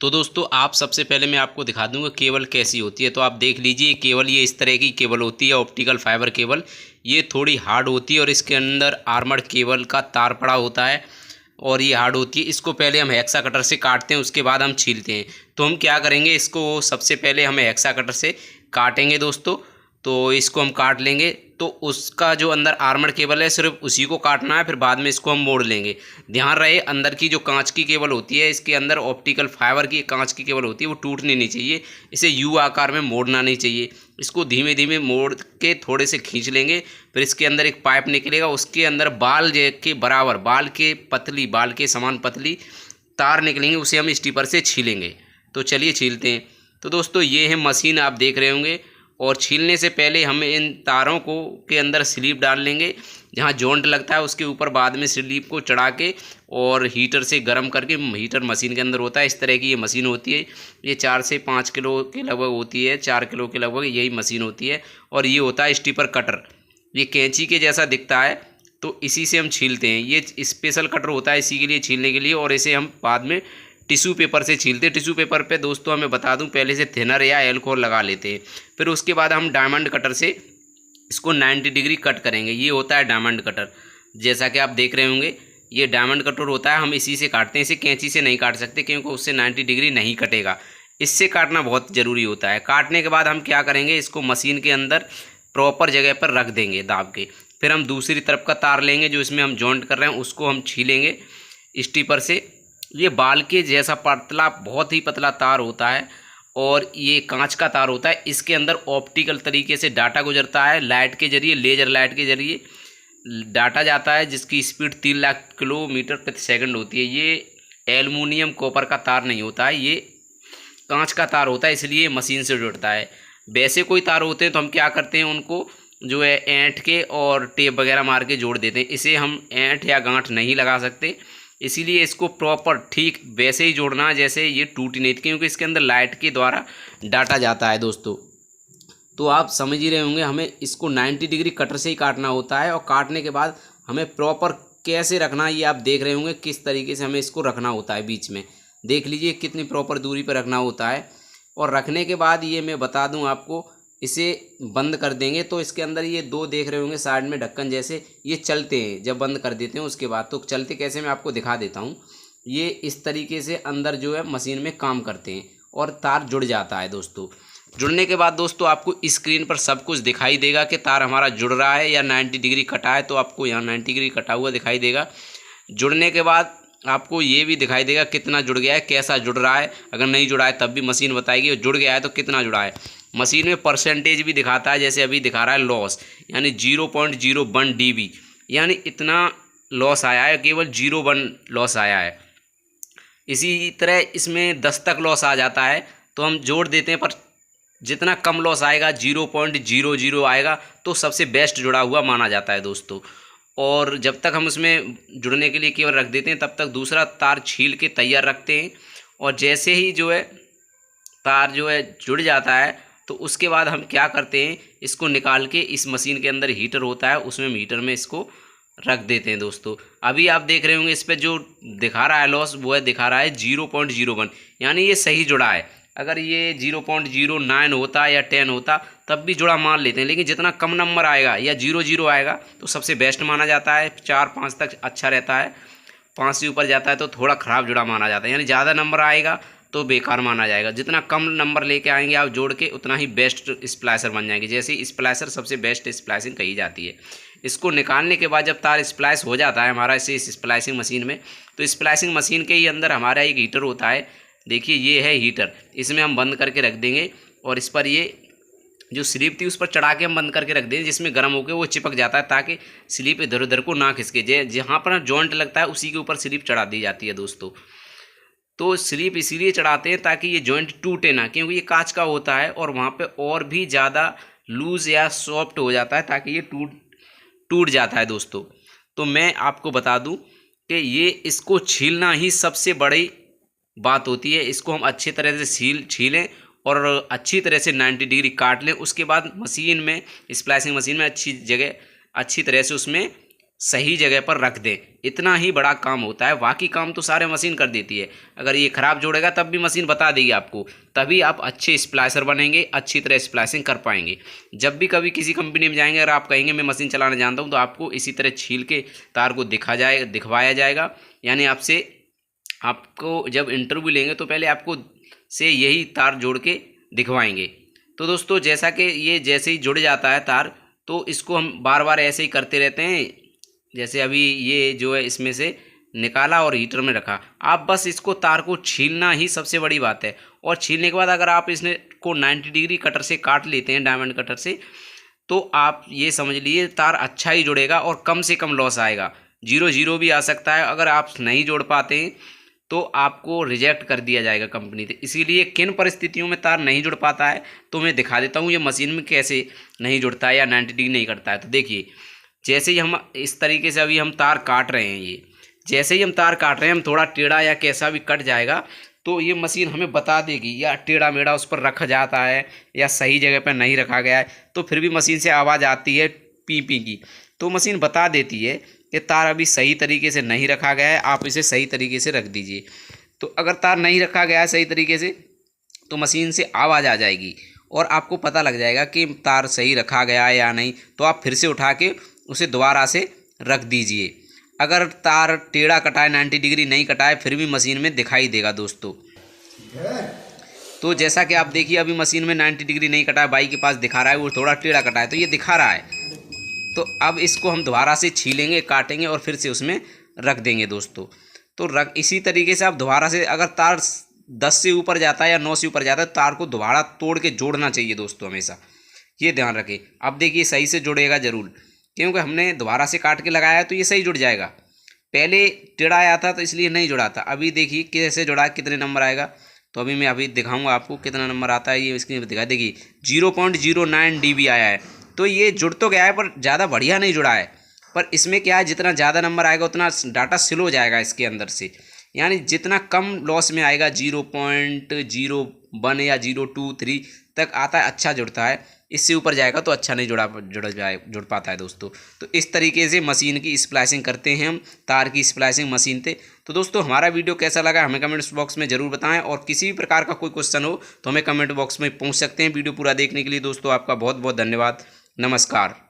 तो दोस्तों आप सबसे पहले मैं आपको दिखा दूंगा केबल कैसी होती है। तो आप देख लीजिए केबल ये इस तरह की केबल होती है, ऑप्टिकल फाइबर केबल। ये थोड़ी हार्ड होती है और इसके अंदर आर्मर्ड केबल का तार पड़ा होता है और ये हार्ड होती है। इसको पहले हम हेक्सा कटर से काटते हैं, उसके बाद हम छीलते हैं। तो हम क्या करेंगे, इसको सबसे पहले हमें हेक्सा कटर से काटेंगे दोस्तों। तो इसको हम काट लेंगे, तो उसका जो अंदर आर्मर केबल है सिर्फ उसी को काटना है, फिर बाद में इसको हम मोड़ लेंगे। ध्यान रहे अंदर की जो कांच की केबल होती है, इसके अंदर ऑप्टिकल फाइबर की कांच की केबल होती है, वो टूटनी नहीं चाहिए। इसे यू आकार में मोड़ना नहीं चाहिए। इसको धीमे धीमे मोड़ के थोड़े से खींच लेंगे। फिर इसके अंदर एक पाइप निकलेगा, उसके अंदर बाल के बराबर, बाल के समान पतली तार निकलेंगे, उसे हम स्टीपर से छीलेंगे। तो चलिए छीलते हैं। तो दोस्तों ये है मशीन, आप देख रहे होंगे। और छीलने से पहले हम इन तारों को के अंदर स्लीप डाल लेंगे, जहाँ जॉइंट लगता है उसके ऊपर बाद में स्लीप को चढ़ा के और हीटर से गर्म करके, हीटर मशीन के अंदर होता है। इस तरह की ये मशीन होती है। ये 4 से 5 किलो के लगभग होती है, 4 किलो के लगभग यही मशीन होती है। और ये होता है स्टीपर कटर, ये कैंची के जैसा दिखता है। तो इसी से हम छीलते हैं। ये स्पेशल कटर होता है इसी के लिए, छीलने के लिए। और इसे हम बाद में टिश्यू पेपर से छीलते हैं। टिश्यू पेपर पे दोस्तों हमें बता दूं, पहले से थिनर या एल्कोहल लगा लेते हैं। फिर उसके बाद हम डायमंड कटर से इसको 90 डिग्री कट करेंगे। ये होता है डायमंड कटर, जैसा कि आप देख रहे होंगे। ये डायमंड कटर होता है, हम इसी से काटते हैं। इसे कैंची से नहीं काट सकते क्योंकि उससे 90 डिग्री नहीं कटेगा। इससे काटना बहुत ज़रूरी होता है। काटने के बाद हम क्या करेंगे, इसको मशीन के अंदर प्रॉपर जगह पर रख देंगे दाब के। फिर हम दूसरी तरफ का तार लेंगे, जो इसमें हम जॉइंट कर रहे हैं, उसको हम छीलेंगे स्टीपर से। ये बाल के जैसा पतला, बहुत ही पतला तार होता है और ये कांच का तार होता है। इसके अंदर ऑप्टिकल तरीके से डाटा गुजरता है, लाइट के जरिए, लेजर लाइट के जरिए डाटा जाता है, जिसकी स्पीड 3 लाख किलोमीटर प्रति सेकंड होती है। ये एल्युमिनियम कॉपर का तार नहीं होता है, ये कांच का तार होता है, इसलिए मशीन से जुड़ता है। वैसे कोई तार होते हैं तो हम क्या करते हैं, उनको जो है ऐंठ के और टेप वगैरह मार के जोड़ देते हैं। इसे हम ऐंठ या गांठ नहीं लगा सकते, इसीलिए इसको प्रॉपर ठीक वैसे ही जोड़ना है जैसे ये टूटी नहीं, क्योंकि इसके अंदर लाइट के द्वारा डाटा जाता है दोस्तों। तो आप समझ ही रहे होंगे, हमें इसको 90 डिग्री कटर से ही काटना होता है। और काटने के बाद हमें प्रॉपर कैसे रखना है, ये आप देख रहे होंगे किस तरीके से हमें इसको रखना होता है। बीच में देख लीजिए कितनी प्रॉपर दूरी पर रखना होता है। और रखने के बाद ये मैं बता दूं आपको, इसे बंद कर देंगे तो इसके अंदर ये 2 देख रहे होंगे साइड में ढक्कन जैसे, ये चलते हैं जब बंद कर देते हैं उसके बाद। तो चलते कैसे मैं आपको दिखा देता हूँ। ये इस तरीके से अंदर जो है मशीन में काम करते हैं और तार जुड़ जाता है दोस्तों। जुड़ने के बाद दोस्तों आपको स्क्रीन पर सब कुछ दिखाई देगा कि तार हमारा जुड़ रहा है या 90 डिग्री कटा है। तो आपको यहाँ 90 डिग्री कटा हुआ दिखाई देगा। जुड़ने के बाद आपको ये भी दिखाई देगा कितना जुड़ गया है, कैसा जुड़ रहा है। अगर नहीं जुड़ा है तब भी मशीन बताएगी, और जुड़ गया है तो कितना जुड़ा है। मशीन में परसेंटेज भी दिखाता है, जैसे अभी दिखा रहा है लॉस, यानी 0.01 dB, यानी इतना लॉस आया है, केवल 0.1 लॉस आया है। इसी तरह इसमें 10 तक लॉस आ जाता है तो हम जोड़ देते हैं, पर जितना कम लॉस आएगा 0.00 आएगा तो सबसे बेस्ट जुड़ा हुआ माना जाता है दोस्तों। और जब तक हम उसमें जुड़ने के लिए केवल रख देते हैं, तब तक दूसरा तार छील के तैयार रखते हैं। और जैसे ही जो है तार जो है जुड़ जाता है, तो उसके बाद हम क्या करते हैं, इसको निकाल के इस मशीन के अंदर हीटर होता है, उसमें मीटर में इसको रख देते हैं दोस्तों। अभी आप देख रहे होंगे इस पर जो दिखा रहा है लॉस, वो है दिखा रहा है 0.01, यानी ये सही जुड़ा है। अगर ये 0.09 होता या 10 होता तब भी जुड़ा मान लेते हैं, लेकिन जितना कम नंबर आएगा या 00 आएगा तो सबसे बेस्ट माना जाता है। 4-5 तक अच्छा रहता है, 5 से ऊपर जाता है तो थोड़ा ख़राब जुड़ा माना जाता है, यानी ज़्यादा नंबर आएगा तो बेकार माना जाएगा। जितना कम नंबर लेके आएंगे आप जोड़ के, उतना ही बेस्ट स्प्लाइसर बन जाएंगे। जैसे स्प्लाइसर सबसे बेस्ट स्प्लाइसिंग कही जाती है। इसको निकालने के बाद जब तार स्प्लाइस हो जाता है हमारा इस स्प्लाइसिंग मशीन में, तो स्प्लाइसिंग मशीन के ही अंदर हमारा एक हीटर होता है। देखिए ये है हीटर, इसमें हम बंद करके रख देंगे और इस पर ये जो स्लीप थी उस पर चढ़ा के हम बंद करके रख देंगे, जिसमें गर्म होकर वो चिपक जाता है, ताकि स्लीप इधर उधर को ना खिसके। जहाँ पर जॉइंट लगता है उसी के ऊपर स्लीप चढ़ा दी जाती है दोस्तों। तो स्लीप इसीलिए चढ़ाते हैं ताकि ये जॉइंट टूटे ना, क्योंकि ये कांच का होता है और वहाँ पे और भी ज़्यादा लूज़ या सॉफ्ट हो जाता है, ताकि ये टूट जाता है दोस्तों। तो मैं आपको बता दूं कि ये इसको छीलना ही सबसे बड़ी बात होती है। इसको हम अच्छी तरह से छीलें और अच्छी तरह से 90 डिग्री काट लें। उसके बाद मशीन में, स्प्लाइसिंग मशीन में अच्छी तरह से उसमें सही जगह पर रख दें। इतना ही बड़ा काम होता है, बाकी काम तो सारे मशीन कर देती है। अगर ये ख़राब जोड़ेगा तब भी मशीन बता देगी आपको, तभी आप अच्छे स्प्लाइसर बनेंगे, अच्छी तरह स्प्लाइसिंग कर पाएंगे। जब भी कभी किसी कंपनी में जाएंगे, अगर आप कहेंगे मैं मशीन चलाना जानता हूँ, तो आपको इसी तरह छील के तार को दिखवाया जाएगा। यानी आपको जब इंटरव्यू लेंगे तो पहले आपको से यही तार जोड़ के दिखवाएंगे। तो दोस्तों, जैसा कि ये जैसे ही जुड़ जाता है तार, तो इसको हम बार बार ऐसे ही करते रहते हैं। जैसे अभी ये जो है इसमें से निकाला और हीटर में रखा, आप बस इसको तार को छीलना ही सबसे बड़ी बात है। और छीलने के बाद अगर आप इसने को 90 डिग्री कटर से काट लेते हैं, डायमंड कटर से, तो आप ये समझ लीजिए तार अच्छा ही जुड़ेगा और कम से कम लॉस आएगा। 0 भी आ सकता है। अगर आप नहीं जोड़ पाते हैं तो आपको रिजेक्ट कर दिया जाएगा कंपनी से। इसीलिए किन परिस्थितियों में तार नहीं जुड़ पाता है तो मैं दिखा देता हूँ ये मशीन में कैसे नहीं जुड़ता है या 90 डिग्री नहीं करता है। तो देखिए, जैसे ही हम इस तरीके से अभी हम तार काट रहे हैं, ये जैसे ही हम तार काट रहे हैं, हम थोड़ा टेढ़ा या कैसा भी कट जाएगा तो ये मशीन हमें बता देगी, या टेढ़ा मेढ़ा उस पर रखा जाता है या सही जगह पर नहीं रखा गया है, तो फिर भी मशीन से आवाज़ आती है पी पी की, तो मशीन बता देती है कि तार अभी सही तरीके से नहीं रखा गया है, आप इसे सही तरीके से रख दीजिए। तो अगर तार नहीं रखा गया है सही तरीके से तो मशीन से आवाज़ आ जाएगी और आपको पता लग जाएगा कि तार सही रखा गया है या नहीं। तो आप फिर से उठा के उसे दोबारा से रख दीजिए। अगर तार टेढ़ा कटा है, 90 डिग्री नहीं कटा है, फिर भी मशीन में दिखाई देगा दोस्तों। तो जैसा कि आप देखिए, अभी मशीन में 90 डिग्री नहीं कटा है, बाई के पास दिखा रहा है वो थोड़ा टेढ़ा कटा है, तो ये दिखा रहा है। तो अब इसको हम दोबारा से छीलेंगे, काटेंगे और फिर से उसमें रख देंगे दोस्तों। तो इसी तरीके से आप दोबारा से, अगर तार 10 से ऊपर जाता है या 9 से ऊपर जाता है, तार को दोबारा तोड़ के जोड़ना चाहिए दोस्तों, हमेशा ये ध्यान रखें। अब देखिए सही से जुड़ेगा ज़रूर, क्योंकि हमने दोबारा से काट के लगाया है तो ये सही जुड़ जाएगा। पहले टेढ़ा आया था तो इसलिए नहीं जुड़ा था। अभी देखिए कैसे जुड़ा, कितने नंबर आएगा। तो अभी मैं दिखाऊंगा आपको कितना नंबर आता है। ये स्क्रीन पर दिखा, देखिए 0.09 dB आया है। तो ये जुड़ तो गया है पर ज़्यादा बढ़िया नहीं जुड़ा है। पर इसमें क्या है, जितना ज़्यादा नंबर आएगा उतना डाटा स्लो जाएगा इसके अंदर से, यानी जितना कम लॉस में आएगा 0.01 या 0.23 तक आता है, अच्छा जुड़ता है। इससे ऊपर जाएगा तो अच्छा नहीं जुड़ पाता है दोस्तों। तो इस तरीके से मशीन की स्प्लाइसिंग करते हैं हम, तार की स्प्लाइसिंग मशीन से। तो दोस्तों, हमारा वीडियो कैसा लगा हमें कमेंट्स बॉक्स में ज़रूर बताएं, और किसी भी प्रकार का कोई क्वेश्चन हो तो हमें कमेंट बॉक्स में पूछ सकते हैं। वीडियो पूरा देखने के लिए दोस्तों आपका बहुत बहुत धन्यवाद। नमस्कार।